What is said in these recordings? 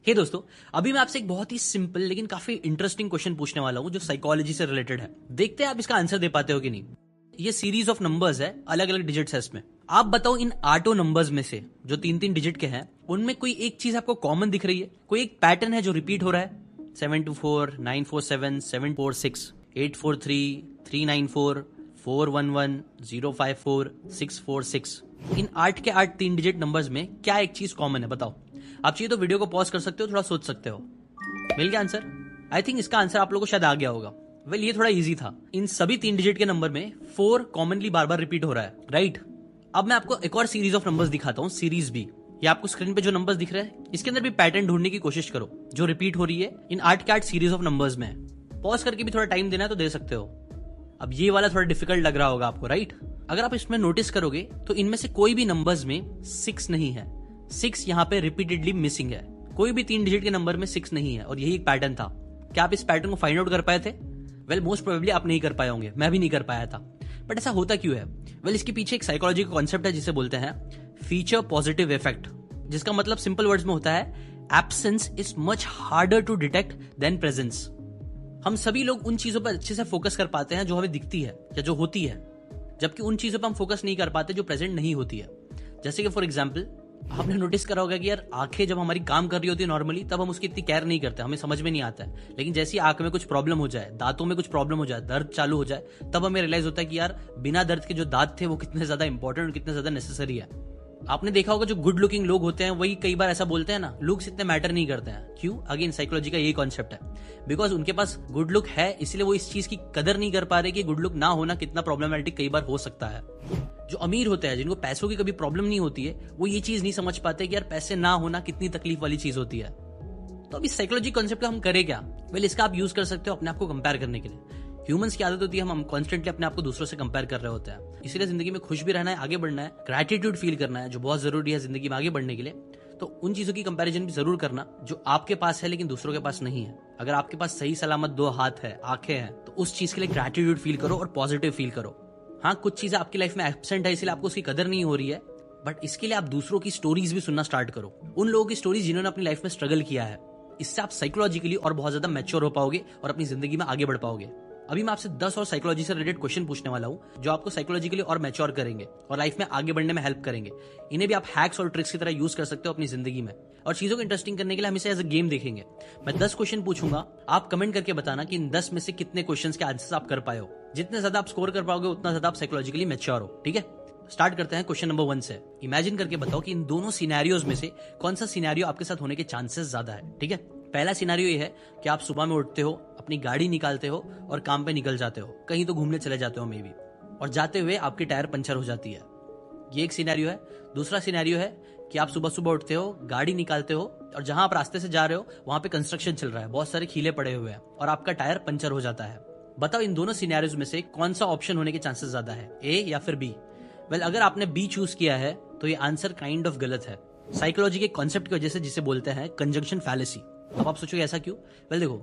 हे दोस्तों, अभी मैं आपसे एक बहुत ही सिंपल लेकिन काफी इंटरेस्टिंग क्वेश्चन पूछने वाला हूं जो साइकोलॉजी से रिलेटेड है। देखते हैं आप इसका आंसर दे पाते हो कि नहीं। ये सीरीज ऑफ नंबर्स है, अलग अलग डिजिट्स है इसमें। आप बताओ इन आठों नंबर्स में से जो तीन तीन डिजिट के हैं उनमें कोई एक चीज आपको कॉमन दिख रही है? कोई एक पैटर्न है जो रिपीट हो रहा है? 724, 947, 746, 843, 394, 411, 054, 646। इन 8 के 8 तीन डिजिट नंबर्स में क्या एक चीज कॉमन है? बताओ। आप चाहिए तो वीडियो को पॉज कर सकते हो, थोड़ा सोच सकते हो। मिल गया आंसर? आई थिंक इसका आंसर आप लोगों को शायद आ गया होगा। वेल, ये थोड़ा इजी था। इन सभी तीन डिजिट के नंबर में 4 कॉमनली बार बार रिपीट हो रहा है, राइट? अब मैं आपको एक और सीरीज ऑफ नंबर्स दिखाता हूँ, सीरीज बी। ये आपको स्क्रीन पे जो नंबर्स दिख रहे हैं इसके अंदर भी पैटर्न ढूंढने की कोशिश करो जो रिपीट हो रही है इन 8 के 8 सीरीज ऑफ नंबर्स में। पॉज करके भी थोड़ा टाइम देना है तो दे सकते हो। अब ये वाला थोड़ा डिफिकल्ट लग रहा होगा आपको, राइट? अगर आप इसमें नोटिस करोगे तो इनमें से कोई भी नंबर्स में 6 नहीं है। 6 यहाँ पे रिपीटेडली मिसिंग है। कोई भी तीन डिजिट के नंबर में 6 नहीं है और यही एक पैटर्न था। क्या आप इस पैटर्न को फाइंड आउट कर पाए थे? वेल, मोस्ट प्रोबेबली आप नहीं कर पाए होंगे, मैं भी नहीं कर पाया था। बट ऐसा होता क्यों है? वेल, इसके पीछे एक साइकोलॉजी का कॉन्सेप्ट है जिसे बोलते हैं फीचर पॉजिटिव इफेक्ट, जिसका मतलब सिंपल वर्ड्स में होता है absence is much harder to detect than presence. हम सभी लोग उन चीजों पर अच्छे से फोकस कर पाते हैं जो हमें दिखती है या जो होती है, जबकि उन चीजों पर हम फोकस नहीं कर पाते जो प्रेजेंट नहीं होती है। जैसे कि फॉर एग्जाम्पल, आपने नोटिस करा होगा कि यार आंखें जब हमारी काम कर रही होती है नॉर्मली, तब हम उसकी इतनी केयर नहीं करते, हमें समझ में नहीं आता है। लेकिन जैसे ही आंख में कुछ प्रॉब्लम हो जाए, दांतों में कुछ प्रॉब्लम हो जाए, दर्द चालू हो जाए, तब हमें रियलाइज होता है कि यार बिना दर्द के जो दांत थे वो कितने ज्यादा इंपॉर्टेंट और कितने ज्यादा नेसेसरी है। आपने देखा होगा जो गुड लुकिंग लोग होते हैं वही कई बार ऐसा बोलते हैं ना, लुक्स इतने मैटर नहीं करते हैं। क्यों? अगेन साइकोलॉजी का यही कॉन्सेप्ट है। बिकॉज उनके पास गुड लुक है, इसलिए वो इस चीज की कदर नहीं कर पा रहे कि गुड लुक ना होना कितना प्रॉब्लमेटिक कई बार हो सकता है। जो अमीर होते हैं, जिनको पैसों की कभी प्रॉब्लम नहीं होती है, वो ये चीज नहीं समझ पाते कि यार पैसे ना होना कितनी तकलीफ वाली चीज होती है। तो अभी साइकोलॉजी कॉन्सेप्ट का हम करें क्या? वेल, इसका आप यूज कर सकते हो अपने आप को कंपेयर करने के लिए। ह्यूमंस की आदत होती है हम कॉन्स्टेंटली अपने आप को दूसरों से कंपेयर कर रहे होते हैं। इसीलिए जिंदगी में खुश भी रहना है, आगे बढ़ना है, ग्रैटिट्यूड फील करना है जो बहुत जरूरी है जिंदगी में आगे बढ़ने के लिए। तो उन चीजों की कंपैरिजन भी जरूर करना जो आपके पास है लेकिन दूसरों के पास नहीं है। अगर आपके पास सही सलामत 2 हाथ है, आंखें हैं, तो उस चीज के लिए ग्रैटिट्यूड फील करो और पॉजिटिव फील करो। हाँ, कुछ चीजें आपकी लाइफ में एब्सेंट है इसलिए आपको उसकी कदर नहीं हो रही है, बट इसके लिए आप दूसरों की स्टोरीज भी सुनना स्टार्ट करो, उन लोगों की स्टोरीज जिन्होंने अपनी लाइफ में स्ट्रगल किया है। इससे आप साइकोलॉजिकली और बहुत ज्यादा मैच्योर हो पाओगे और अपनी जिंदगी में आगे बढ़ पाओगे। अभी मैं आपसे 10 और साइकोलॉजी से रिलेटेड क्वेश्चन पूछने वाला हूं जो आपको साइकोलॉजिकली और मैच्योर करेंगे और लाइफ में आगे बढ़ने में हेल्प करेंगे। इन्हें भी आप हैक्स और ट्रिक्स की तरह यूज कर सकते हो अपनी जिंदगी में, और चीजों को इंटरेस्टिंग करने के लिए हम इसे एज अ गेम देखेंगे। मैं 10 क्वेश्चन पूछूंगा, आप कमेंट करके बताना कि इन 10 में से कितने क्वेश्चन के आंसर आप कर पाए हो। जितने ज्यादा आप स्कोर कर पाओगे उतना ज्यादा आप साइकोलॉजिकली मैच्योर हो। ठीक है, स्टार्ट करते हैं क्वेश्चन नंबर 1 से। इमेजिन करके बताओ कि इन दोनों सिनेरियोज में से कौन सा सिनेरियो आपके साथ होने के चांसेस ज्यादा है। ठीक है, पहला सिनेरियो ये है कि आप सुबह में उठते हो, अपनी गाड़ी निकालते हो और काम पे निकल जाते हो, कहीं तो घूमने चले जाते हो मे बी, और जाते हुए आपकी टायर पंचर हो जाती है। ये एक सिनेरियो है। दूसरा सिनेरियो है कि आप सुबह सुबह उठते हो, गाड़ी निकालते हो और जहां आप रास्ते से जा रहे हो वहां पे कंस्ट्रक्शन चल रहा है, बहुत सारे खीले पड़े हुए हैं और आपका टायर पंचर हो जाता है। बताओ इन दोनों सिनेरियोज में से कौन सा ऑप्शन होने के चांसेस ज्यादा है, ए या फिर बी? वेल, अगर आपने बी चूज किया है तो ये आंसर काइंड ऑफ गलत है, साइकोलॉजी के कॉन्सेप्ट की वजह से, जिसे बोलते हैं कंजंक्शन फैलेसी। अब आप सोचोगे ऐसा क्यों? वेल देखो,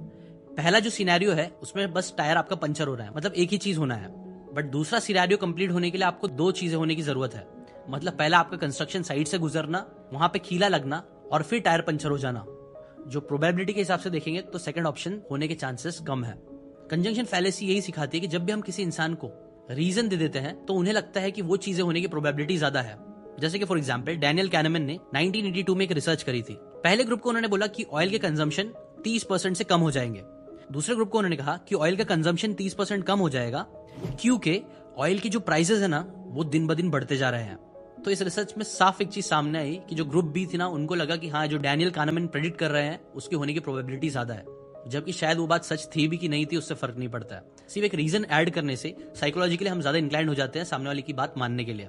पहला जो सिनेरियो है उसमें बस टायर आपका पंचर हो रहा है, मतलब एक ही चीज होना है। बट दूसरा सिनेरियो कंप्लीट होने के लिए आपको 2 चीजें होने की जरूरत है। मतलब पहला आपका कंस्ट्रक्शन साइट से गुजरना, वहां पे खीला लगना और फिर टायर पंचर हो जाना। जो प्रोबेबिलिटी के हिसाब से देखेंगे तो सेकंड ऑप्शन होने के चांसेस कम है। कंजंक्शन फैलेसी यही सिखाती है कि जब भी हम किसी इंसान को रीजन दे देते हैं तो उन्हें लगता है कि वो चीजें होने की प्रोबेबिलिटी ज्यादा है। जैसे कि फॉर एग्जांपल डैनियल कैनमैन ने 1982 में एक रिसर्च करी थी। पहले ग्रुप को उन्होंने बोला कि ऑयल के कंजम्पशन 30% से कम हो जाएंगे। दूसरे ग्रुप को उन्होंने कहा कि ऑयल का कंजम्पशन 30% कम हो जाएगा क्योंकि ऑयल की जो प्राइसेस है ना वो दिन ब दिन बढ़ते जा रहे हैं। तो इस रिसर्च में साफ एक चीज सामने आई कि जो ग्रुप बी थी ना, उनको लगा कि हाँ, जो डैनियल कैनमैन प्रेडिक्ट कर रहे हैं उसकी होने की प्रोबेबिलिटी ज्यादा है, जबकि शायद वो बात सच थी भी कि नहीं थी उससे फर्क नहीं पड़ता है। सिर्फ एक रीजन ऐड करने से साइकोलॉजिकली हम ज्यादा इंक्लाइंड हो जाते हैं सामने वाले की बात मानने के लिए।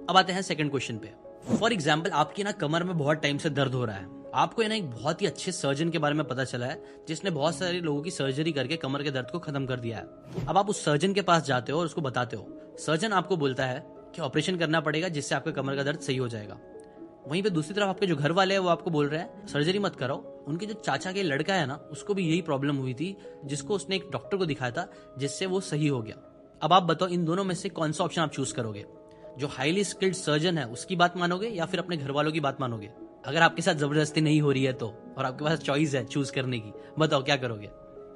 अब आते हैं सेकंड क्वेश्चन पे। फॉर एग्जाम्पल, आपकी ना कमर में बहुत टाइम से दर्द हो रहा है। आपको ना एक बहुत ही अच्छे सर्जन के बारे में पता चला है जिसने बहुत सारे लोगों की सर्जरी करके कमर के दर्द को खत्म कर दिया है। अब आप उस सर्जन के पास जाते हो और उसको बताते हो। सर्जन आपको बोलता है कि ऑपरेशन करना पड़ेगा जिससे आपका कमर का दर्द सही हो जाएगा। वहीं पे दूसरी तरफ आपके जो घर वाले हैं वो आपको बोल रहे हैं सर्जरी मत कराओ। उनके जो चाचा के लड़का है ना, उसको भी यही प्रॉब्लम हुई थी जिसको उसने एक डॉक्टर को दिखाया था जिससे वो सही हो गया। अब आप बताओ इन दोनों में से कौन सा ऑप्शन आप चूज करोगे? जो हाईली स्किल्ड सर्जन है उसकी बात मानोगे या फिर अपने घर वालों की बात मानोगे? अगर आपके साथ जबरदस्ती नहीं हो रही है तो, और आपके पास चॉइस है चूज करने की, बताओ क्या करोगे?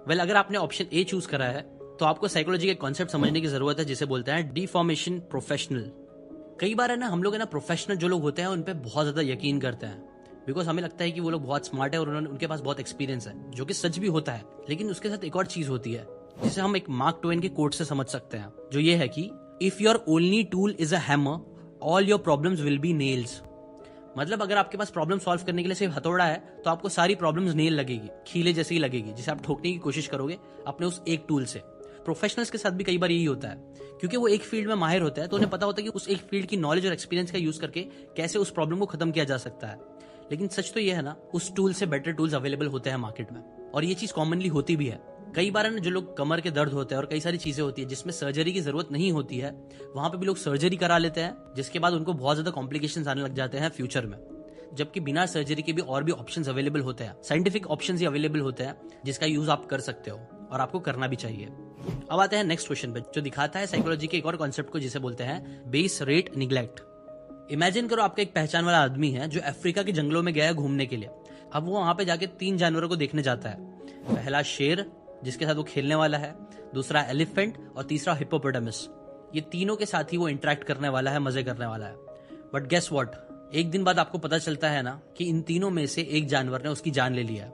वेल, अगर आपने ऑप्शन ए चूज करा है तो आपको साइकोलॉजी के कॉन्सेप्ट समझने की जरूरत है जिसे बोलते हैं डिफॉर्मेशन प्रोफेशनल। कई बार है ना, हम लोग है ना प्रोफेशनल जो लोग होते हैं उन पे बहुत ज्यादा यकीन करते हैं, बिकॉज हमें लगता है कि वो लोग बहुत स्मार्ट है और उनके पास बहुत एक्सपीरियंस है, जो कि सच भी होता है। लेकिन उसके साथ एक और चीज होती है जिसे हम एक मार्क ट्वेन के कोट से समझ सकते हैं, जो ये है कि if your only tool is a hammer, all your problems will be nails. मतलब अगर आपके पास प्रॉब्लम सॉल्व करने के लिए सिर्फ हथौड़ा है तो आपको सारी प्रॉब्लम्स नेल लगेगी, खीले जैसी ही लगेगी, जिसे आप ठोकने की कोशिश करोगे अपने उस एक टूल से। प्रोफेशनल्स के साथ भी कई बार यही होता है, क्योंकि वो एक फील्ड में माहिर होता है तो उन्हें पता होता है कि उस एक फील्ड की नॉलेज और एक्सपीरियंस का यूज करके कैसे उस प्रॉब्लम को खत्म किया जा सकता है। लेकिन सच तो यह है ना, उस टूल से बेटर टूल्स अवेलेबल होते हैं मार्केट में, और ये चीज कॉमनली होती भी है। कई बार ना, जो लोग कमर के दर्द होते हैं और कई सारी चीजें होती है जिसमें सर्जरी की जरूरत नहीं होती है, वहां पे भी लोग सर्जरी करा लेते हैं, जिसके बाद उनको बहुत ज्यादा कॉम्प्लिकेशंस आने लग जाते हैं फ्यूचर में। जबकि बिना सर्जरी के भी और भी ऑप्शंस अवेलेबल होते हैं, साइंटिफिक ऑप्शंस ही अवेलेबल होते हैं जिसका यूज आप कर सकते हो और आपको करना भी चाहिए। अब आते हैं नेक्स्ट क्वेश्चन पे, जो दिखाता है साइकोलॉजी के एक और कॉन्सेप्ट को जिसे बोलते हैं बेस रेट निग्लेक्ट। इमेजिन करो आपका एक पहचान वाला आदमी है जो अफ्रीका के जंगलों में गया है घूमने के लिए। अब वो वहां पे जाके 3 जानवरों को देखने जाता है। पहला शेर, जिसके साथ वो खेलने वाला है, दूसरा एलिफेंट और तीसरा हिप्पोपोटामस। ये तीनों के साथ ही वो इंटरेक्ट करने वाला है, मजे करने वाला है। बट गेस व्हाट, एक दिन बाद आपको पता चलता है ना कि इन तीनों में से एक जानवर ने उसकी जान ले लिया।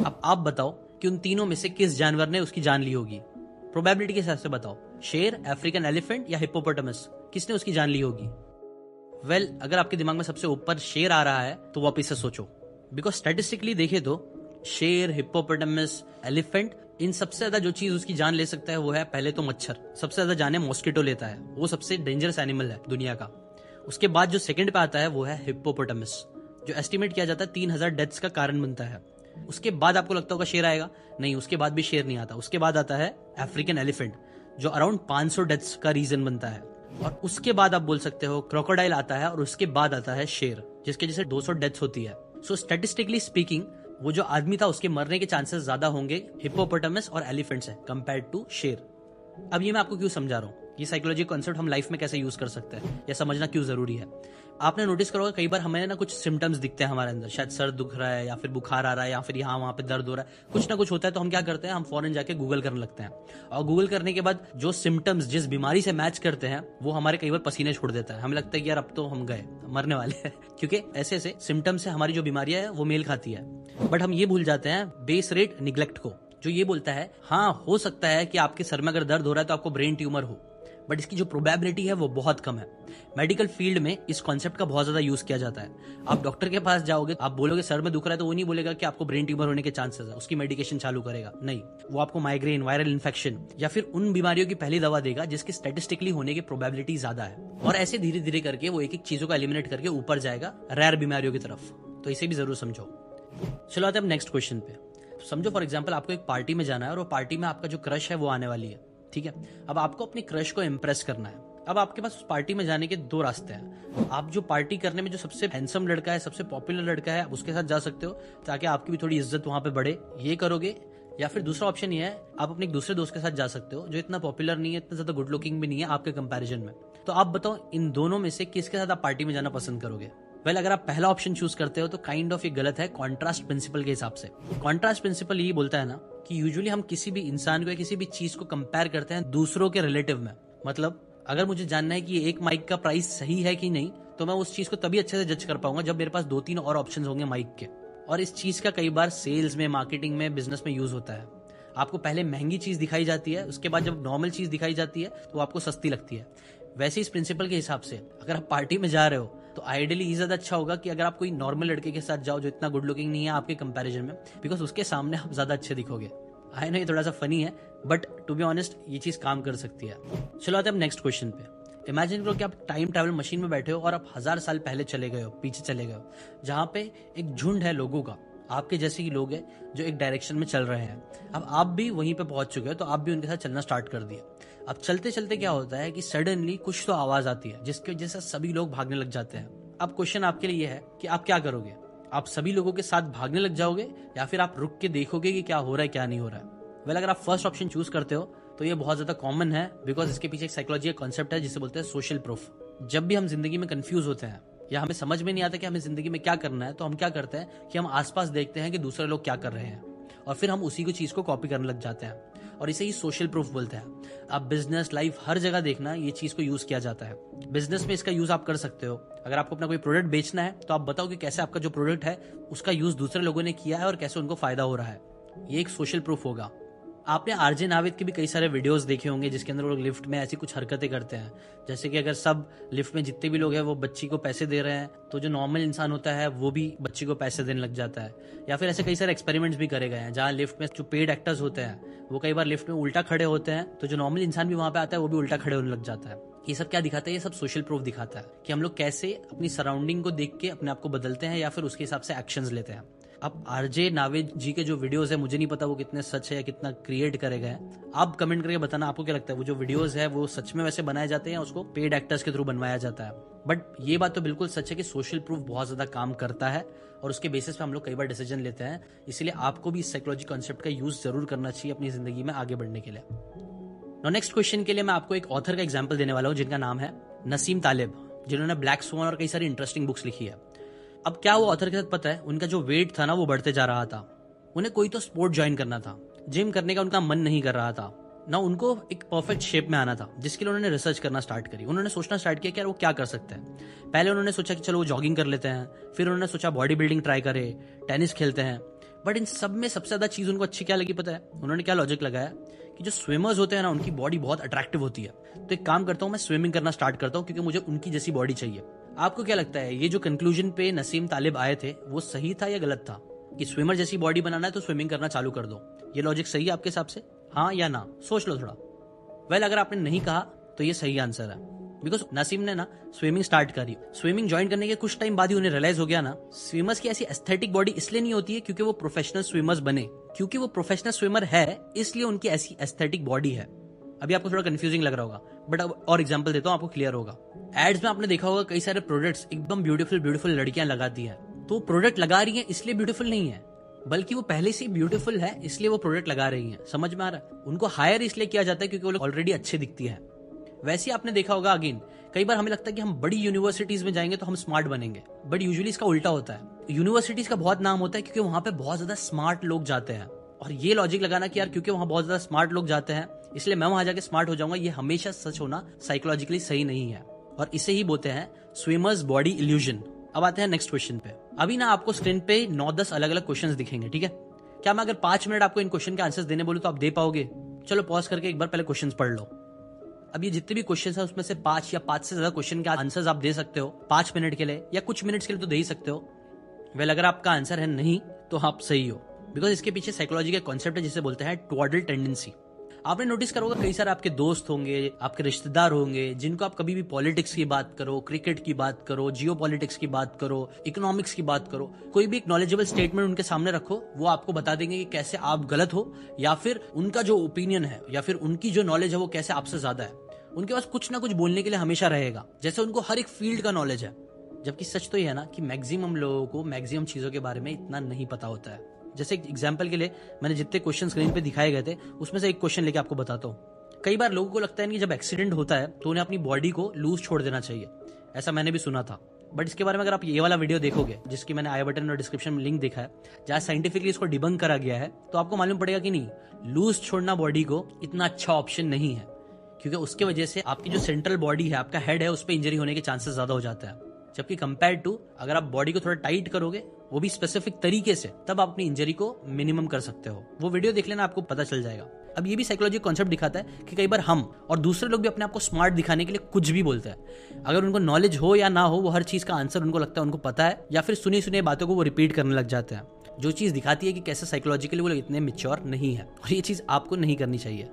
अब आप बताओ कि उन तीनों में से किस जानवर ने उसकी जान ली होगी? प्रोबेबिलिटी के हिसाब से बताओ, शेर, अफ्रीकन एलिफेंट या हिप्पोपोटामस, किसने उसकी जान ली होगी? वेल, अगर आपके दिमाग में सबसे ऊपर शेर आ रहा है तो वापिस से सोचो, बिकॉज स्टैटिस्टिकली देखे तो शेर, हिप्पोपोटामस, एलिफेंट, इन सबसे ज्यादा जो चीज उसकी जान ले सकता है वो है पहले तो मच्छर। सबसे ज्यादा जाने मॉस्किटो लेता है, वो सबसे डेंजरस एनिमल है दुनिया का। उसके बाद जो सेकंड पे आता है वो है हिप्पोपोटामस, जो एस्टिमेट किया जाता है 3000 डेथ्स का कारण बनता है। उसके बाद आपको लगता होगा शेर आएगा, नहीं, उसके बाद भी शेर नहीं आता। उसके बाद आता है अफ्रीकन एलिफेंट, जो अराउंड 500 डेथ्स का रीजन बनता है। और उसके बाद आप बोल सकते हो क्रोकोडाइल आता है, और उसके बाद आता है शेर, जिसके जैसे 200 डेथ्स होती है। सो स्टैटिस्टिकली स्पीकिंग, वो जो आदमी था उसके मरने के चांसेस ज्यादा होंगे हिप्पोपोटामस और एलिफेंट से कंपेयर्ड टू शेर। अब ये मैं आपको क्यों समझा रहा हूँ, ये साइकोलॉजी कॉन्सेप्ट हम लाइफ में कैसे यूज कर सकते हैं, या समझना क्यों जरूरी है। आपने नोटिस करोगे कई बार हमें ना कुछ सिम्टम्स दिखते हैं हमारे अंदर, शायद सर दुख रहा है या फिर बुखार आ रहा है या फिर यहाँ वहां पे दर्द हो रहा है, कुछ ना कुछ होता है, तो हम क्या करते हैं, हम फौरन जाके गूगल करने लगते हैं। और गूगल करने के बाद जो सिम्टम्स जिस बीमारी से मैच करते हैं वो हमारे कई बार पसीने छोड़ देता है। हमें लगता है कि यार अब तो हम गए, मरने वाले हैं, क्योंकि ऐसे ऐसे सिम्टम्स से हमारी जो बीमारियां है वो मेल खाती है। बट हम ये भूल जाते हैं बेस रेट निग्लेक्ट को, जो ये बोलता है हाँ हो सकता है कि आपके सर में अगर दर्द हो रहा है तो आपको ब्रेन ट्यूमर हो, बट इसकी जो प्रोबेबिलिटी है वो बहुत कम है। मेडिकल फील्ड में इस कॉन्सेप्ट का बहुत ज्यादा यूज किया जाता है। आप डॉक्टर के पास जाओगे, आप बोलोगे सर में दुख रहा है, तो वो नहीं बोलेगा कि आपको ब्रेन ट्यूमर होने के चांसेस है, उसकी मेडिकेशन चालू करेगा, नहीं, वो आपको माइग्रेन, वायरल इन्फेक्शन या फिर उन बीमारियों की पहली दवा देगा जिसकी स्टैटिस्टिकली होने की प्रोबेबिलिटी ज्यादा है। और ऐसे धीरे धीरे करके वो एक एक चीजों को एलिमिनेट करके ऊपर जाएगा रेयर बीमारियों की तरफ। तो इसे भी जरूर समझो। चलो आते हैं अब नेक्स्ट क्वेश्चन पे। समझो फॉर एग्जाम्पल आपको एक पार्टी में जाना है और वो पार्टी में आपका जो क्रश है वो आने वाली है, ठीक है। अब आपको अपनी क्रश को इम्प्रेस करना है। अब आपके पास उस पार्टी में जाने के 2 रास्ते हैं। आप जो पार्टी करने में जो सबसे हैंडसम लड़का है, सबसे पॉपुलर लड़का है, उसके साथ जा सकते हो ताकि आपकी भी थोड़ी इज्जत वहां पे बढ़े, ये करोगे। या फिर दूसरा ऑप्शन ये है, आप अपने एक दूसरे दोस्त के साथ जा सकते हो जो इतना पॉपुलर नहीं है, इतना ज्यादा गुड लुकिंग भी नहीं है आपके कंपैरिजन में। तो आप बताओ इन दोनों में से किसके साथ आप पार्टी में जाना पसंद करोगे? वेल, अगर आप पहला ऑप्शन चूज करते हो तो काइंड ऑफ ये गलत है कॉन्ट्रास्ट प्रिंसिपल के हिसाब से। कॉन्ट्रास्ट प्रिंसिपल ये बोलता है ना कि यूजुअली हम किसी भी इंसान को या किसी भी चीज को कंपेयर करते हैं दूसरों के रिलेटिव में। मतलब अगर मुझे जानना है कि एक माइक का प्राइस सही है कि नहीं, तो मैं उस चीज को तभी अच्छे से जज कर पाऊंगा जब मेरे पास 2-3 और ऑप्शंस होंगे माइक के। और इस चीज का कई बार सेल्स में, मार्केटिंग में, बिजनेस में यूज होता है। आपको पहले महंगी चीज दिखाई जाती है, उसके बाद जब नॉर्मल चीज दिखाई जाती है तो आपको सस्ती लगती है। वैसे इस प्रिंसिपल के हिसाब से अगर आप पार्टी में जा रहे हो तो आइडियली ये ज्यादा अच्छा होगा कि अगर आप कोई नॉर्मल लड़के के साथ जाओ जो इतना गुड लुकिंग नहीं है आपके कंपैरिजन में, बिकॉज उसके सामने आप ज्यादा अच्छे दिखोगे। आई नो ये थोड़ा सा फनी है, बट टू बी ऑनेस्ट ये चीज काम कर सकती है। चलो आते हैं अब नेक्स्ट क्वेश्चन पे। इमेजिन करो कि आप टाइम ट्रैवल मशीन में बैठे हो और आप 1000 साल पहले चले गए हो, पीछे चले गए हो, जहाँ पे एक झुंड है लोगों का, आपके जैसे ही लोग हैं जो एक डायरेक्शन में चल रहे हैं। अब आप भी वहीं पे पहुंच चुके हो, तो आप भी उनके साथ चलना स्टार्ट कर दिया। अब चलते चलते क्या होता है कि सडनली कुछ तो आवाज आती है जिसकी वजह से सभी लोग भागने लग जाते हैं। अब क्वेश्चन आपके लिए है कि आप क्या करोगे? आप सभी लोगों के साथ भागने लग जाओगे या फिर आप रुक के देखोगे कि क्या हो रहा है क्या नहीं हो रहा है? वेल, अगर आप फर्स्ट ऑप्शन चूज करते हो तो ये बहुत ज्यादा कॉमन है, बिकॉज इसके पीछे एक साइकोलॉजी का कॉन्सेप्ट है जिसे बोलते हैं सोशल प्रूफ। जब भी हम जिंदगी में कंफ्यूज होते हैं या हमें समझ में नहीं आता कि हमें जिंदगी में क्या करना है, तो हम क्या करते हैं कि हम आसपास देखते हैं कि दूसरे लोग क्या कर रहे हैं और फिर हम उसी को चीज को कॉपी करने लग जाते हैं, और इसे ही सोशल प्रूफ बोलते हैं। आप बिजनेस, लाइफ, हर जगह देखना ये चीज को यूज किया जाता है। बिजनेस में इसका यूज आप कर सकते हो। अगर आपको अपना कोई प्रोडक्ट बेचना है तो आप बताओ कि कैसे आपका जो प्रोडक्ट है उसका यूज दूसरे लोगों ने किया है और कैसे उनको फायदा हो रहा है। ये एक सोशल प्रूफ होगा। आपने आरजे नाविद के भी कई सारे वीडियोस देखे होंगे जिसके अंदर वो लोग लिफ्ट में ऐसी कुछ हरकतें करते हैं, जैसे कि अगर सब लिफ्ट में जितने भी लोग हैं वो बच्ची को पैसे दे रहे हैं तो जो नॉर्मल इंसान होता है वो भी बच्ची को पैसे देने लग जाता है। या फिर ऐसे कई सारे एक्सपेरिमेंट्स भी करे गए हैं जहाँ लिफ्ट में जो पेड एक्टर्स होते हैं वो कई बार लिफ्ट में उल्टा खड़े होते हैं, तो जो नॉर्मल इंसान भी वहां पे आता है वो भी उल्टा खड़े होने लग जाता है। ये सब क्या दिखाता है? ये सब सोशल प्रूफ दिखाता है कि हम लोग कैसे अपनी सराउंडिंग को देख के अपने आप को बदलते हैं या फिर उसके हिसाब से एक्शंस लेते हैं। अब आरजे नाविद जी के जो वीडियोस है मुझे नहीं पता वो कितने सच है या कितना क्रिएट करे गए हैं। आप कमेंट करके बताना आपको क्या लगता है, वो जो वीडियोस है वो सच में वैसे बनाए जाते हैं या उसको पेड एक्टर्स के थ्रू बनवाया जाता है। बट ये बात तो बिल्कुल सच है कि सोशल प्रूफ बहुत ज्यादा काम करता है और उसके बेसिस पे हम लोग कई बार डिसीजन लेते हैं। इसलिए आपको भी इस साइकोलॉजी कॉन्सेप्ट का यूज जरूर करना चाहिए अपनी जिंदगी में आगे बढ़ने के लिए। नेक्स्ट क्वेश्चन के लिए मैं आपको एक ऑथर का एग्जाम्पल देने वाला हूँ जिनका नाम है नसीम तालिब, जिन्होंने ब्लैक स्वान और कई सारी इंटरेस्टिंग बुक्स लिखी है। अब क्या वो ऑथर के साथ पता है, उनका जो वेट था ना वो बढ़ते जा रहा था। उन्हें कोई तो स्पोर्ट ज्वाइन करना था, जिम करने का उनका मन नहीं कर रहा था ना, उनको एक परफेक्ट शेप में आना था, जिसके लिए उन्होंने रिसर्च करना स्टार्ट करी। उन्होंने सोचना स्टार्ट किया कि यार वो क्या कर सकते हैं। पहले उन्होंने सोचा कि चलो वो जॉगिंग कर लेते हैं, फिर उन्होंने सोचा बॉडी बिल्डिंग ट्राई करे, टेनिस खेलते हैं। बट इन सब में सबसे ज्यादा चीज उनको अच्छी क्या लगी पता है? उन्होंने क्या लॉजिक लगाया कि जो स्विमर्स होते हैं ना उनकी बॉडी बहुत अट्रैक्टिव होती है, तो एक काम करता हूँ मैं स्विमिंग करना स्टार्ट करता हूँ क्योंकि मुझे उनकी जैसी बॉडी चाहिए। आपको क्या लगता है ये जो कंक्लूजन पे नसीम तालिब आए थे वो सही था या गलत था कि स्विमर जैसी बॉडी बनाना है तो स्विमिंग करना चालू कर दो? ये लॉजिक सही है आपके हिसाब से, हाँ या ना? सोच लो थोड़ा। वेल, अगर आपने नहीं कहा तो ये सही आंसर है, बिकॉज नसीम ने ना स्विमिंग स्टार्ट करी। स्विमिंग ज्वाइन करने के कुछ टाइम बाद ही उन्हें रियलाइज हो गया ना, स्विमर्स की ऐसी एस्थेटिक बॉडी इसलिए नहीं होती है क्योंकि वो प्रोफेशनल स्विमर्स बने, क्योंकि वो प्रोफेशनल स्विमर है इसलिए उनकी ऐसी एस्थेटिक बॉडी है। अभी आपको थोड़ा कंफ्यूजिंग लग रहा होगा बट अब और एग्जांपल देता हूं, आपको क्लियर होगा। एड्स में आपने देखा होगा कई सारे प्रोडक्ट्स एकदम ब्यूटीफुल ब्यूटीफुल लड़कियां लगाती हैं, तो प्रोडक्ट लगा रही हैं इसलिए ब्यूटीफुल नहीं है, बल्कि वो पहले से ब्यूटीफुल है इसलिए वो प्रोडक्ट लगा रही हैं। समझ में आ रहा है? उनको हायर इसलिए किया जाता है क्योंकि वो लोग ऑलरेडी अच्छे दिखती है। वैसे ही आपने देखा होगा अगेन, कई बार हमें लगता है कि हम बड़ी यूनिवर्सिटीज में जाएंगे तो हम स्मार्ट बनेंगे, बट यूजुअली इसका उल्टा होता है। यूनिवर्सिटीज का बहुत नाम होता है क्योंकि वहां पे बहुत ज्यादा स्मार्ट लोग जाते हैं, और ये लॉजिक लगाना कि यार क्योंकि वहां बहुत ज्यादा स्मार्ट लोग जाते हैं इसलिए मैं वहां जाके स्मार्ट हो जाऊंगा, ये हमेशा सच होना साइकोलॉजिकली सही नहीं है, और इसे ही बोलते हैं स्विमर्स बॉडी इल्यूजन। अब आते हैं नेक्स्ट क्वेश्चन पे। अभी ना आपको स्क्रीन पे 9-10 अलग अलग क्वेश्चंस दिखेंगे, ठीक है? क्या मैं अगर 5 मिनट आपको इन क्वेश्चन के आंसर्स देने बोलूं तो आप दे पाओगे? चलो पॉज करके एक बार पहले क्वेश्चंस पढ़ लो। अब ये जितने भी क्वेश्चन है उसमें से 5 या 5 से ज्यादा क्वेश्चन के आंसर्स आप दे सकते हो 5 मिनट के लिए, या कुछ मिनट्स के लिए तो दे ही सकते हो। वेल, अगर आपका आंसर है नहीं तो आप सही हो, बिकॉज इसके पीछे साइकोलॉजी का कॉन्सेप्ट है जिसे बोलते हैं टुवर्डल टेंडेंसी। आपने नोटिस करा होगा कई सारे आपके दोस्त होंगे, आपके रिश्तेदार होंगे, जिनको आप कभी भी पॉलिटिक्स की बात करो, क्रिकेट की बात करो, जियो पॉलिटिक्स की बात करो, इकोनॉमिक्स की बात करो, कोई भी एक नॉलेजेबल स्टेटमेंट उनके सामने रखो, वो आपको बता देंगे कि कैसे आप गलत हो, या फिर उनका जो ओपिनियन है या फिर उनकी जो नॉलेज है वो कैसे आपसे ज्यादा है। उनके पास कुछ ना कुछ बोलने के लिए हमेशा रहेगा, जैसे उनको हर एक फील्ड का नॉलेज है। जबकि सच तो यह है ना कि मैक्सिमम लोगों को मैक्सिमम चीजों के बारे में इतना नहीं पता होता है। जैसे एग्जाम्पल के लिए मैंने जितने क्वेश्चन स्क्रीन पे दिखाए गए थे उसमें से एक क्वेश्चन लेके आपको बताता हूँ। कई बार लोगों को लगता है कि जब एक्सीडेंट होता है तो उन्हें अपनी बॉडी को लूज छोड़ देना चाहिए, ऐसा मैंने भी सुना था। बट इसके बारे में अगर आप ये वाला वीडियो देखोगे, जिसकी मैंने आई बटन और डिस्क्रिप्शन में लिंक देखा है, जहाँ साइंटिफिकली इसको डिबंक करा गया है, तो आपको मालूम पड़ेगा कि नहीं, लूज छोड़ना बॉडी को इतना अच्छा ऑप्शन नहीं है, क्योंकि उसके वजह से आपकी जो सेंट्रल बॉडी है, आपका हेड है, उस पर इंजरी होने के चांसेस ज्यादा हो जाता है। जबकि कंपेयर टू अगर आप बॉडी को थोड़ा टाइट करोगे, वो भी स्पेसिफिक तरीके से, तब आप अपनी इंजरी को मिनिमम कर सकते हो। वो वीडियो देख लेना, आपको पता चल जाएगा। अब ये भी साइकोलॉजी कॉन्सेप्ट दिखाता है कि कई बार हम और दूसरे लोग भी अपने आप को स्मार्ट दिखाने के लिए कुछ भी बोलते हैं। अगर उनको नॉलेज हो या ना हो, वो हर चीज का आंसर उनको लगता है उनको पता है, या फिर सुनी सुनी बातों को वो रिपीट करने लग जाते हैं, जो चीज दिखाती है कि कैसे साइकोलॉजिकली वो लोग इतने मैच्योर नहीं है, और ये चीज आपको नहीं करनी चाहिए।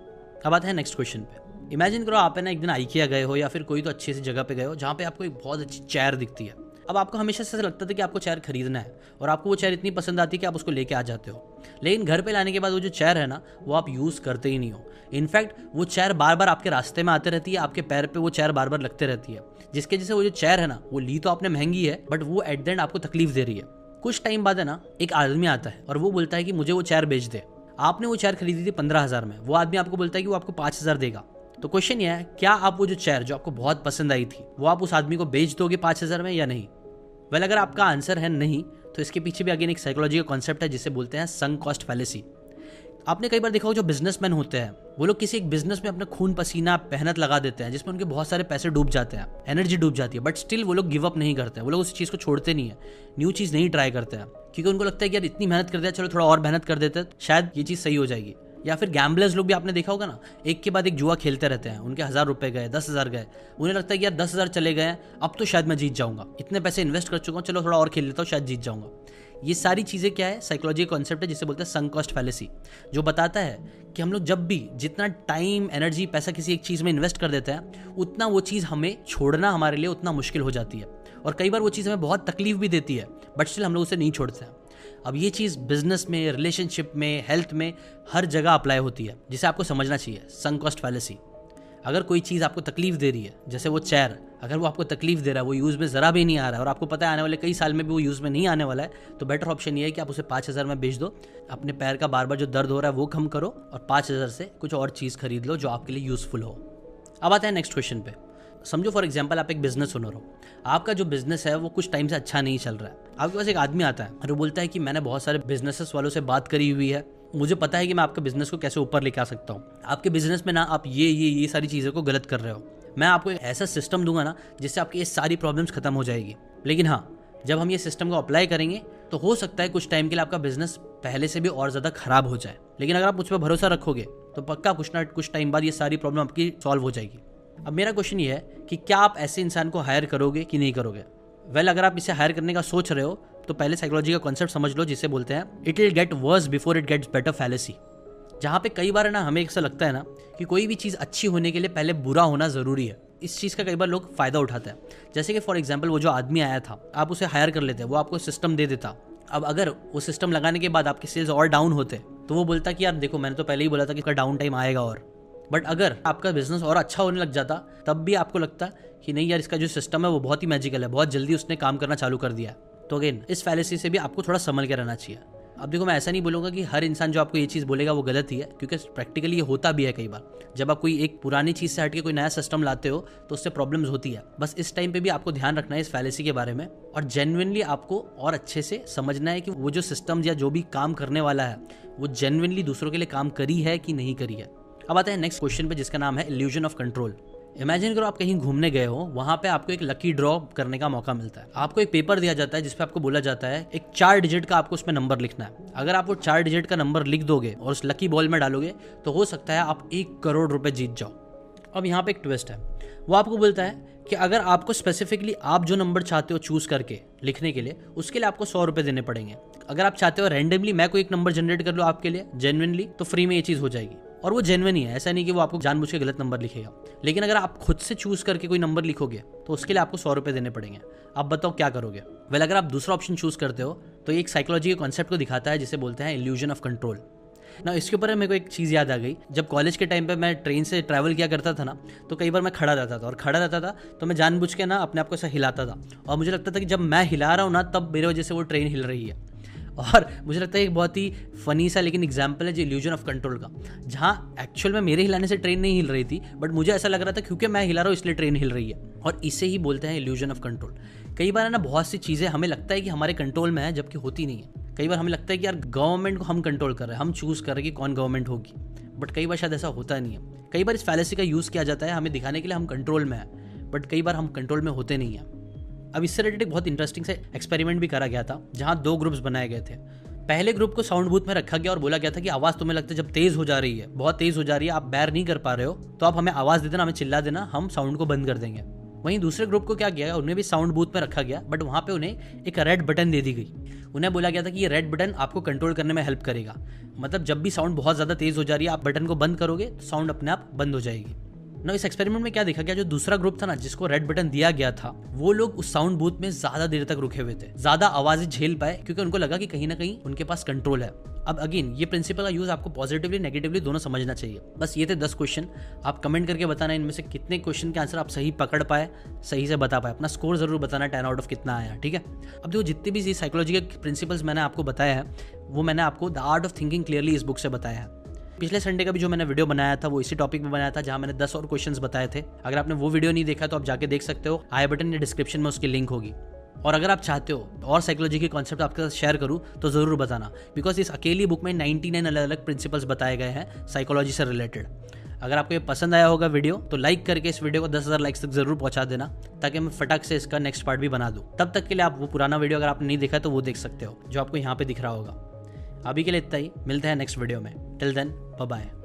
अब आते हैं नेक्स्ट क्वेश्चन पे। इमेजिन करो आप है ना एक दिन आइकिया गए हो या फिर कोई तो अच्छी सी जगह पे गए हो जहाँ पे आपको एक बहुत अच्छी चेयर दिखती है। अब आपको हमेशा से लगता था कि आपको चेयर खरीदना है, और आपको वो चेयर इतनी पसंद आती है कि आप उसको लेके आ जाते हो। लेकिन घर पे लाने के बाद वो जो चेयर है ना, वो आप यूज करते ही नहीं हो। इनफैक्ट वो चेयर बार बार आपके रास्ते में आते रहती है, आपके पैर पे वो चेयर बार बार लगते रहती है, जिसके जैसे वो जो चेयर है ना, वो ली तो आपने महंगी है, बट वो एट द एंड आपको तकलीफ दे रही है। कुछ टाइम बाद है ना, एक आदमी आता है और वो बोलता है कि मुझे वो चेयर बेच दे। आपने वो चेयर खरीदी थी 15,000 में, वो आदमी आपको बोलता है कि वो आपको 5,000 देगा। तो क्वेश्चन ये है, क्या आप वो जो चेयर जो आपको बहुत पसंद आई थी, वो आप उस आदमी को बेच दोगे 5,000 में या नहीं? वेल अगर आपका आंसर है नहीं, तो इसके पीछे भी अगेन एक साइकोलॉजी का कॉन्सेप्ट है जिसे बोलते हैं संक कॉस्ट फैलेसी। आपने कई बार देखा होगा जो बिजनेसमैन होते हैं वो लोग किसी एक बिजनेस में अपना खून पसीना मेहनत लगा देते हैं, जिसमें उनके बहुत सारे पैसे डूब जाते हैं, एनर्जी डूब जाती है, बट स्टिल वो लोग गिव अप नहीं करते, वो लोग उस चीज़ को छोड़ते नहीं है, न्यू चीज़ नहीं ट्राई करते हैं, क्योंकि उनको लगता है कि यार इतनी मेहनत कर दिया, चलो थोड़ा और मेहनत कर देते शायद ये चीज़ सही हो जाएगी। या फिर गैम्बलर्स लोग भी आपने देखा होगा ना, एक के बाद एक जुआ खेलते रहते हैं, उनके 1000 रुपए गए, 10,000 गए, उन्हें लगता है कि यार 10,000 चले गए, अब तो शायद मैं जीत जाऊंगा, इतने पैसे इन्वेस्ट कर चुका हूँ, चलो थोड़ा और खेल लेता हूँ, शायद जीत जाऊंगा। ये सारी चीज़ें क्या है, साइकोलॉजी का कॉन्सेप्ट है जिसे बोलते हैं संक कॉस्ट फैलेसी, जो बताता है कि हम लोग जब भी जितना टाइम एनर्जी पैसा किसी एक चीज़ में इन्वेस्ट कर देते हैं, उतना वो चीज़ हमें छोड़ना हमारे लिए उतना मुश्किल हो जाती है, और कई बार वो चीज़ हमें बहुत तकलीफ भी देती है, बट स्टिल हम लोग उसे नहीं छोड़ते हैं। अब ये चीज़ बिजनेस में, रिलेशनशिप में, हेल्थ में, हर जगह अप्लाई होती है, जिसे आपको समझना चाहिए संक कॉस्ट फैलेसी। अगर कोई चीज़ आपको तकलीफ दे रही है, जैसे वो चेयर, अगर वो आपको तकलीफ दे रहा है, वो यूज़ में ज़रा भी नहीं आ रहा है और आपको पता है आने वाले कई साल में भी वो यूज़ में नहीं आने वाला है, तो बेटर ऑप्शन ये है कि आप उसे 5,000 में बेच दो, अपने पैर का बार बार जो दर्द हो रहा है वो कम करो, और 5,000 से कुछ और चीज़ खरीद लो जो आपके लिए यूज़फुल हो। अब आते हैं नेक्स्ट क्वेश्चन पे। समझो फॉर एग्जाम्पल आप एक बिजनेस ओनर हो, आपका जो बिजनेस है वो कुछ टाइम से अच्छा नहीं चल रहा है, आपके पास एक आदमी आता है और वो बोलता है कि मैंने बहुत सारे बिजनेसेस वालों से बात करी हुई है, मुझे पता है कि मैं आपके बिजनेस को कैसे ऊपर लेके आ सकता हूँ, आपके बिजनेस में ना आप ये सारी चीज़ों को गलत कर रहे हो, मैं आपको एक ऐसा सिस्टम दूंगा ना जिससे आपकी ये सारी प्रॉब्लम्स खत्म हो जाएगी। लेकिन हाँ, जब हम ये सिस्टम को अप्लाई करेंगे तो हो सकता है कुछ टाइम के लिए आपका बिजनेस पहले से भी और ज़्यादा खराब हो जाए, लेकिन अगर आप मुझ पर भरोसा रखोगे तो पक्का कुछ ना कुछ टाइम बाद ये सारी प्रॉब्लम आपकी सॉल्व हो जाएगी। अब मेरा क्वेश्चन ये है कि क्या आप ऐसे इंसान को हायर करोगे कि नहीं करोगे? वेल अगर आप इसे हायर करने का सोच रहे हो तो पहले साइकोलॉजी का कॉन्सेप्ट समझ लो जिसे बोलते हैं it will get worse before it gets better fallacy, जहाँ पे कई बार है ना हमें ऐसा लगता है ना कि कोई भी चीज़ अच्छी होने के लिए पहले बुरा होना ज़रूरी है। इस चीज़ का कई बार लोग फ़ायदा उठाते हैं, जैसे कि फॉर एग्जांपल वो जो आदमी आया था, आप उसे हायर कर लेते, वो आपको सिस्टम दे देता। अब अगर वो सिस्टम लगाने के बाद आपके सेल्स और डाउन होते तो वो बोलता कि यार देखो मैंने तो पहले ही बोला था कि इसका डाउन टाइम आएगा, और बट अगर आपका बिजनेस और अच्छा होने लग जाता तब भी आपको लगता कि नहीं यार इसका जो सिस्टम है वो बहुत ही मैजिकल है, बहुत जल्दी उसने काम करना चालू कर दिया। तो अगेन इस फैलेसी से भी आपको थोड़ा संभल के रहना चाहिए। अब देखो मैं ऐसा नहीं बोलूँगा कि हर इंसान जो आपको ये चीज़ बोलेगा वो गलत ही है, क्योंकि प्रैक्टिकली ये होता भी है कई बार। जब आप कोई एक पुरानी चीज़ से हटके कोई नया सिस्टम लाते हो तो उससे प्रॉब्लम्स होती है। बस इस टाइम पे भी आपको ध्यान रखना है इस फैलेसी के बारे में, और जेन्युइनली आपको और अच्छे से समझना है कि वो जो सिस्टम या जो भी काम करने वाला है वो जेन्युइनली दूसरों के लिए काम करी है कि नहीं करी है। अब आते हैं नेक्स्ट क्वेश्चन पे जिसका नाम है इल्यूजन ऑफ कंट्रोल। इमेजिन करो आप कहीं घूमने गए हो, वहां पे आपको एक लकी ड्रॉ करने का मौका मिलता है। आपको एक पेपर दिया जाता है जिसपे आपको बोला जाता है एक 4 डिजिट का आपको उसमें नंबर लिखना है। अगर आप वो 4 डिजिट का नंबर लिख दोगे और उस लकी बॉल में डालोगे तो हो सकता है आप 1 करोड़ रुपए जीत जाओ। अब यहाँ पे एक ट्विस्ट है, वो आपको बोलता है कि अगर आपको स्पेसिफिकली आप जो नंबर चाहते हो चूज करके लिखने के लिए, उसके लिए आपको 100 रुपए देने पड़ेंगे। अगर आप चाहते हो रैंडमली मैं कोई एक नंबर जनरेट कर लूँ आपके लिए जेन्युइनली, तो फ्री में ये चीज़ हो जाएगी। और वो जेन्युइन ही है, ऐसा नहीं कि वो आपको जानबूझ के गलत नंबर लिखेगा। लेकिन अगर आप खुद से चूज करके कोई नंबर लिखोगे तो उसके लिए आपको 100 रुपए देने पड़ेंगे। आप बताओ क्या करोगे? वेल अगर आप दूसरा ऑप्शन चूज करते हो तो ये एक साइकोलॉजी के कॉन्सेप्ट को दिखाता है जिसे बोलते हैं इल्यूजन ऑफ कंट्रोल। ना इसके ऊपर मेरे को एक चीज़ याद आ गई, जब कॉलेज के टाइम पे मैं ट्रेन से ट्रैवल किया करता था ना, तो कई बार मैं खड़ा रहता था, और खड़ा रहता था तो मैं जानबूझ के ना अपने आप को ऐसा हिलाता था, और मुझे लगता था कि जब मैं हिला रहा हूँ ना तब मेरे वजह से वो ट्रेन हिल रही है। और मुझे लगता है एक बहुत ही फनी सा लेकिन एग्जाम्पल है जो इल्यूजन ऑफ कंट्रोल का, जहाँ एक्चुअल में मेरे हिलाने से ट्रेन नहीं हिल रही थी, बट मुझे ऐसा लग रहा था क्योंकि मैं हिला रहा हूँ इसलिए ट्रेन हिल रही है। और इसे ही बोलते हैं इल्यूजन ऑफ कंट्रोल। कई बार है ना बहुत सी चीज़ें हमें लगता है कि हमारे कंट्रोल में है जबकि होती नहीं है। कई बार हमें लगता है कि यार गवर्नमेंट को हम कंट्रोल कर रहे हैं, हम चूज़ कर रहे हैं कि कौन गवर्नमेंट होगी, बट कई बार शायद ऐसा होता नहीं है। कई बार इस फैलेसी का यूज़ किया जाता है हमें दिखाने के लिए हम कंट्रोल में है, बट कई बार हम कंट्रोल में होते नहीं हैं। अब इससे रिलेटेड एक बहुत इंटरेस्टिंग से एक्सपेरिमेंट भी करा गया था, जहाँ 2 ग्रुप्स बनाए गए थे। पहले ग्रुप को साउंड बूथ में रखा गया और बोला गया था कि आवाज़ तुम्हें लगता है जब तेज़ हो जा रही है, बहुत तेज़ हो जा रही है, आप बैर नहीं कर पा रहे हो, तो आप हमें आवाज़ दे देना, हमें चिल्ला देना, हम साउंड को बंद कर देंगे। वहीं दूसरे ग्रुप को क्या किया, उन्हें भी साउंड बूथ में रखा गया, बट वहाँ पे उन्हें एक रेड बटन दे दी गई। उन्हें बोला गया था कि ये रेड बटन आपको कंट्रोल करने में हेल्प करेगा, मतलब जब भी साउंड बहुत ज़्यादा तेज़ हो जा रही है आप बटन को बंद करोगे तो साउंड अपने आप बंद हो जाएगी ना। इस एक्सपेरिमेंट में क्या देखा गया, जो दूसरा ग्रुप था ना जिसको रेड बटन दिया गया था, वो लोग उस साउंड बूथ में ज्यादा देर तक रुके हुए थे, ज्यादा आवाजें झेल पाए, क्योंकि उनको लगा कि कहीं ना कहीं उनके पास कंट्रोल है। अब अगेन ये प्रिंसिपल का यूज आपको पॉजिटिवली नेगेटिवली दोनों समझना चाहिए। बस ये थे 10 क्वेश्चन, आप कमेंट करके बताना इनमें से कितने क्वेश्चन के आंसर आप सही पकड़ पाए, सही से बता पाए। अपना स्कोर जरूर बताना 10 आउट ऑफ कितना आया, ठीक है। अब देखो जितने भी साइकोलॉजी के प्रिंसिपल्स मैंने आपको बताया है वो मैंने आपको the art of thinking clearly इस बुक से बताया है। पिछले संडे का भी जो मैंने वीडियो बनाया था वो इसी टॉपिक में बनाया था, जहां मैंने 10 और क्वेश्चंस बताए थे। अगर आपने वो वीडियो नहीं देखा तो आप जाके देख सकते हो, आई बटन या डिस्क्रिप्शन में उसकी लिंक होगी। और अगर आप चाहते हो और साइकोलॉजी के कॉन्सेप्ट आपके साथ शेयर करूं तो ज़रूर बताना, बिकॉज इस अकेली बुक में 99 अलग अलग प्रिंसिपल्स बताए गए हैं साइकोलॉजी से रिलेटेड। अगर आपको ये पसंद आया होगा वीडियो तो लाइक करके इस वीडियो को 10,000 लाइक्स तक जरूर पहुंचा देना, ताकि मैं फटाक से इसका नेक्स्ट पार्ट भी बना दूं। तब तक के लिए आप वो पुराना वीडियो अगर आपने नहीं देखा तो वो देख सकते हो, जो आपको यहाँ पे दिख रहा होगा। अभी के लिए इतना ही, मिलते हैं नेक्स्ट वीडियो में। Till then bye bye.